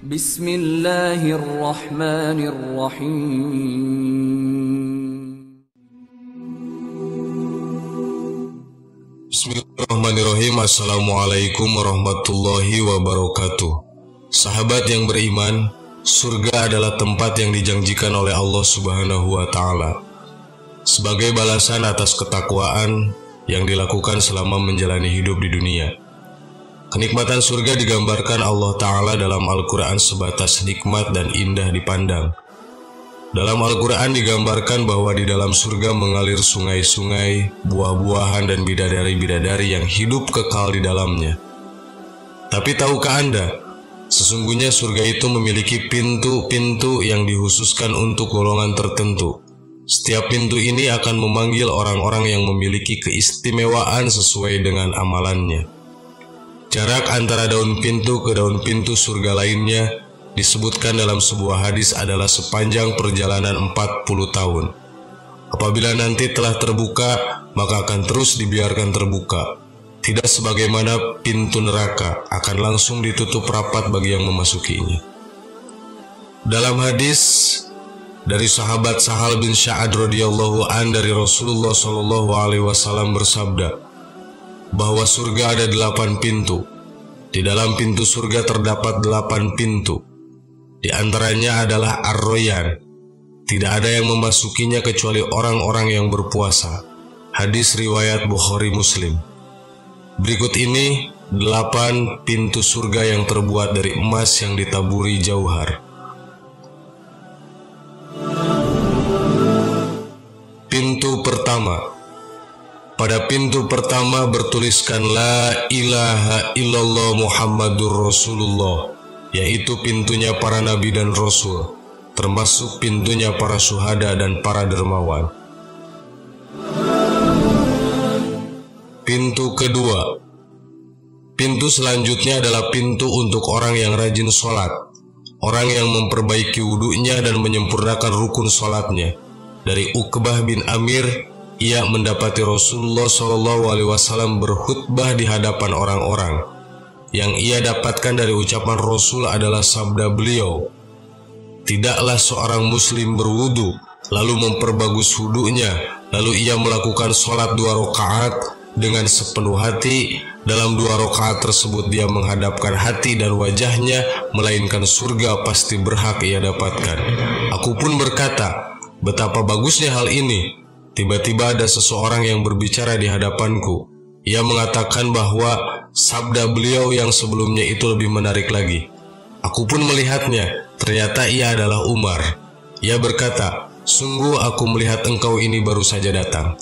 Bismillahirrahmanirrahim. Bismillahirrahmanirrahim. Assalamualaikum warahmatullahi wabarakatuh. Sahabat yang beriman, surga adalah tempat yang dijanjikan oleh Allah Subhanahu wa Ta'ala sebagai balasan atas ketakwaan yang dilakukan selama menjalani hidup di dunia. Kenikmatan surga digambarkan Allah Ta'ala dalam Al-Quran sebatas nikmat dan indah dipandang. Dalam Al-Quran digambarkan bahwa di dalam surga mengalir sungai-sungai, buah-buahan dan bidadari-bidadari yang hidup kekal di dalamnya. Tapi tahukah Anda, sesungguhnya surga itu memiliki pintu-pintu yang dikhususkan untuk golongan tertentu. Setiap pintu ini akan memanggil orang-orang yang memiliki keistimewaan sesuai dengan amalannya. Jarak antara daun pintu ke daun pintu surga lainnya disebutkan dalam sebuah hadis adalah sepanjang perjalanan 40 tahun. Apabila nanti telah terbuka, maka akan terus dibiarkan terbuka. Tidak sebagaimana pintu neraka akan langsung ditutup rapat bagi yang memasukinya. Dalam hadis dari sahabat Sahal bin Sa'ad radhiyallahu an dari Rasulullah sallallahu alaihi wasallam bersabda bahwa surga ada 8 pintu. Di dalam pintu surga terdapat 8 pintu. Di antaranya adalah Ar-Royan. Tidak ada yang memasukinya kecuali orang-orang yang berpuasa. Hadis riwayat Bukhari Muslim. Berikut ini 8 pintu surga yang terbuat dari emas yang ditaburi jauhar. Pintu pertama. Pada pintu pertama bertuliskan La ilaha illallah Muhammadur Rasulullah, yaitu pintunya para nabi dan rasul, termasuk pintunya para syuhada dan para dermawan. Pintu kedua. Pintu selanjutnya adalah pintu untuk orang yang rajin sholat, orang yang memperbaiki wudunya dan menyempurnakan rukun sholatnya. Dari Uqbah bin Amir, ia mendapati Rasulullah SAW berkhutbah di hadapan orang-orang. Yang ia dapatkan dari ucapan Rasul adalah sabda beliau, tidaklah seorang muslim berwudu, lalu memperbagus wudunya, lalu ia melakukan sholat 2 rakaat dengan sepenuh hati. Dalam 2 rakaat tersebut dia menghadapkan hati dan wajahnya, melainkan surga pasti berhak ia dapatkan. Aku pun berkata, betapa bagusnya hal ini. Tiba-tiba ada seseorang yang berbicara di hadapanku. Ia mengatakan bahwa sabda beliau yang sebelumnya itu lebih menarik lagi. Aku pun melihatnya, ternyata ia adalah Umar. Ia berkata, sungguh aku melihat engkau ini baru saja datang.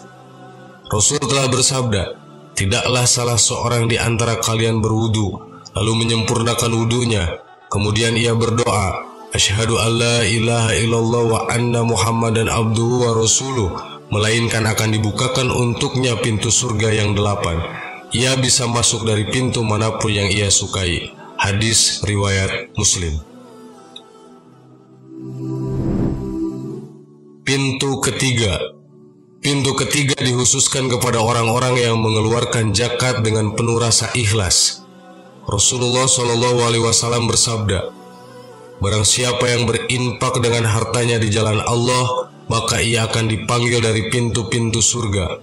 Rasul telah bersabda, tidaklah salah seorang di antara kalian berwudu, lalu menyempurnakan wudunya. Kemudian ia berdoa, Asyhadu an la ilaha illallah wa anna Muhammadan abduhu wa rasuluh, melainkan akan dibukakan untuknya pintu surga yang 8. Ia bisa masuk dari pintu manapun yang ia sukai. Hadis riwayat Muslim. Pintu ketiga. Pintu ketiga dikhususkan kepada orang-orang yang mengeluarkan zakat dengan penuh rasa ikhlas. Rasulullah SAW bersabda, barang siapa yang berinfak dengan hartanya di jalan Allah, maka ia akan dipanggil dari pintu-pintu surga.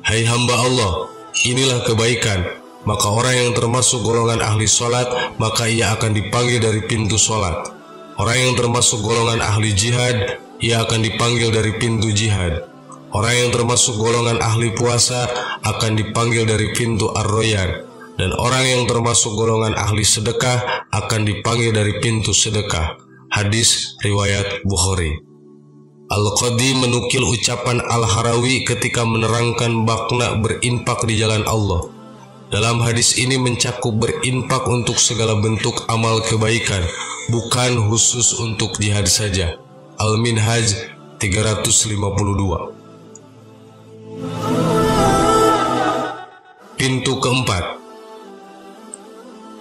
Hai hamba Allah, inilah kebaikan. Maka orang yang termasuk golongan ahli sholat, maka ia akan dipanggil dari pintu sholat. Orang yang termasuk golongan ahli jihad, ia akan dipanggil dari pintu jihad. Orang yang termasuk golongan ahli puasa akan dipanggil dari pintu Ar-Royan. Dan orang yang termasuk golongan ahli sedekah akan dipanggil dari pintu sedekah. Hadis riwayat Bukhari. Al-Qadi menukil ucapan Al-Harawi ketika menerangkan makna berinfak di jalan Allah. Dalam hadis ini mencakup berinfak untuk segala bentuk amal kebaikan, bukan khusus untuk jihad saja. Al-Minhaj 352. Pintu keempat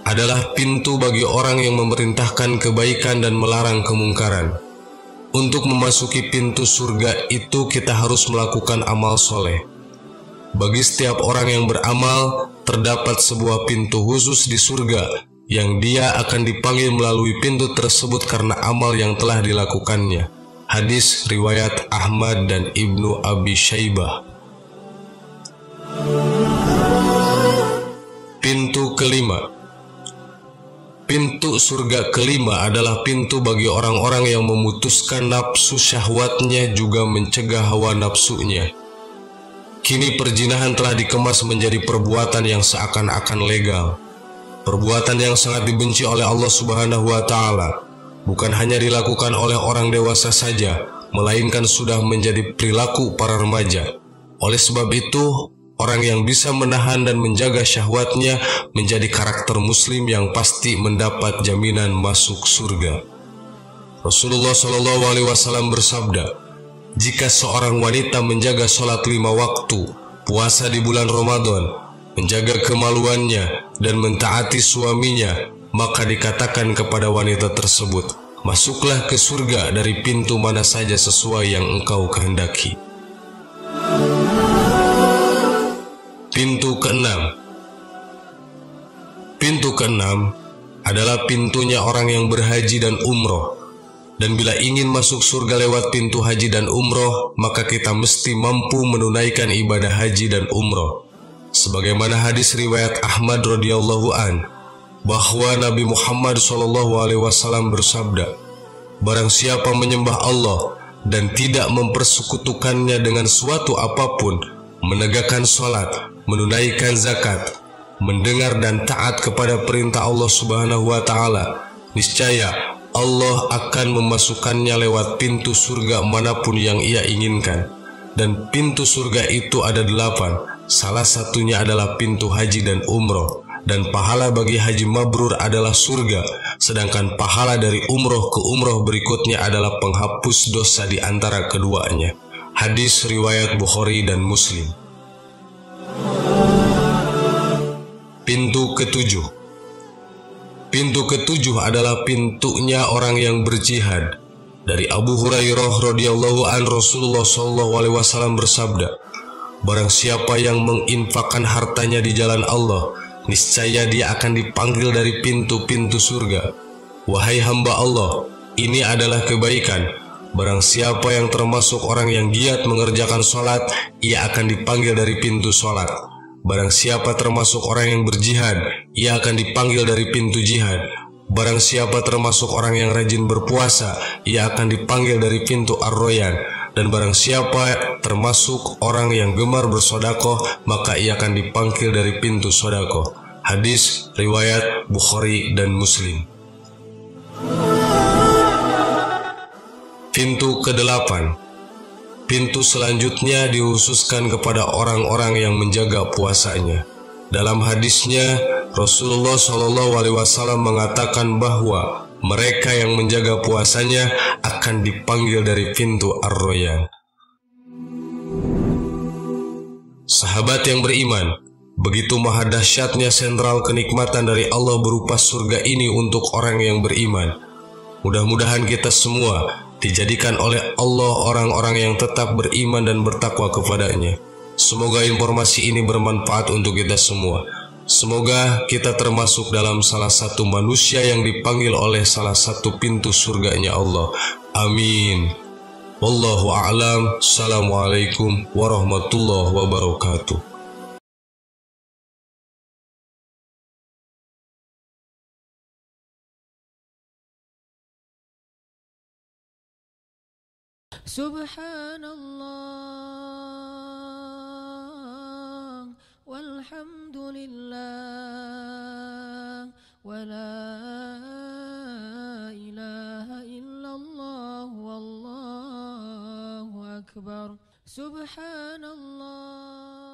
adalah pintu bagi orang yang memerintahkan kebaikan dan melarang kemungkaran. Untuk memasuki pintu surga itu kita harus melakukan amal soleh. Bagi setiap orang yang beramal, terdapat sebuah pintu khusus di surga yang dia akan dipanggil melalui pintu tersebut karena amal yang telah dilakukannya. Hadis riwayat Ahmad dan Ibnu Abi Syaibah. Pintu kelima. Pintu surga kelima adalah pintu bagi orang-orang yang memutuskan nafsu syahwatnya juga mencegah hawa nafsunya. Kini perzinahan telah dikemas menjadi perbuatan yang seakan-akan legal. Perbuatan yang sangat dibenci oleh Allah Subhanahu wa Ta'ala. Bukan hanya dilakukan oleh orang dewasa saja, melainkan sudah menjadi perilaku para remaja. Oleh sebab itu, orang yang bisa menahan dan menjaga syahwatnya menjadi karakter muslim yang pasti mendapat jaminan masuk surga. Rasulullah SAW bersabda, jika seorang wanita menjaga sholat 5 waktu, puasa di bulan Ramadan, menjaga kemaluannya dan mentaati suaminya, maka dikatakan kepada wanita tersebut, masuklah ke surga dari pintu mana saja sesuai yang engkau kehendaki. Pintu keenam. Pintu keenam adalah pintunya orang yang berhaji dan umroh. Dan bila ingin masuk surga lewat pintu haji dan umroh, maka kita mesti mampu menunaikan ibadah haji dan umroh. Sebagaimana hadis riwayat Ahmad radhiyallahu an, bahwa Nabi Muhammad SAW bersabda, barang siapa menyembah Allah dan tidak mempersekutukannya dengan suatu apapun, menegakkan sholat, menunaikan zakat, mendengar dan taat kepada perintah Allah Subhanahu wa Ta'ala, niscaya Allah akan memasukkannya lewat pintu surga manapun yang ia inginkan. Dan pintu surga itu ada 8. Salah satunya adalah pintu haji dan umroh. Dan pahala bagi haji mabrur adalah surga, sedangkan pahala dari umroh ke umroh berikutnya adalah penghapus dosa di antara keduanya. Hadis riwayat Bukhari dan Muslim. Pintu ketujuh. Pintu ketujuh adalah pintunya orang yang berjihad. Dari Abu Hurairah radhiyallahu an, Rasulullah SAW bersabda, barang siapa yang menginfakkan hartanya di jalan Allah, niscaya dia akan dipanggil dari pintu-pintu surga. Wahai hamba Allah, ini adalah kebaikan. Barang siapa yang termasuk orang yang giat mengerjakan sholat, ia akan dipanggil dari pintu sholat. Barang siapa termasuk orang yang berjihad, ia akan dipanggil dari pintu jihad. Barang siapa termasuk orang yang rajin berpuasa, ia akan dipanggil dari pintu Ar-Royan. Dan barang siapa termasuk orang yang gemar bersodakoh, maka ia akan dipanggil dari pintu sodakoh. Hadis riwayat Bukhari dan Muslim. Pintu ke-8. Pintu selanjutnya dikhususkan kepada orang-orang yang menjaga puasanya. Dalam hadisnya, Rasulullah SAW mengatakan bahwa mereka yang menjaga puasanya akan dipanggil dari pintu Ar-Royan. Sahabat yang beriman, begitu maha dahsyatnya sentral kenikmatan dari Allah berupa surga ini untuk orang yang beriman. Mudah-mudahan kita semua dijadikan oleh Allah orang-orang yang tetap beriman dan bertakwa kepadanya. Semoga informasi ini bermanfaat untuk kita semua. Semoga kita termasuk dalam salah satu manusia yang dipanggil oleh salah satu pintu surganya Allah. Amin. Wallahu a'lam. Assalamualaikum warahmatullahi wabarakatuh. Subhanallah walhamdulillah wa la ilaha illallah wallahu akbar. Subhanallah.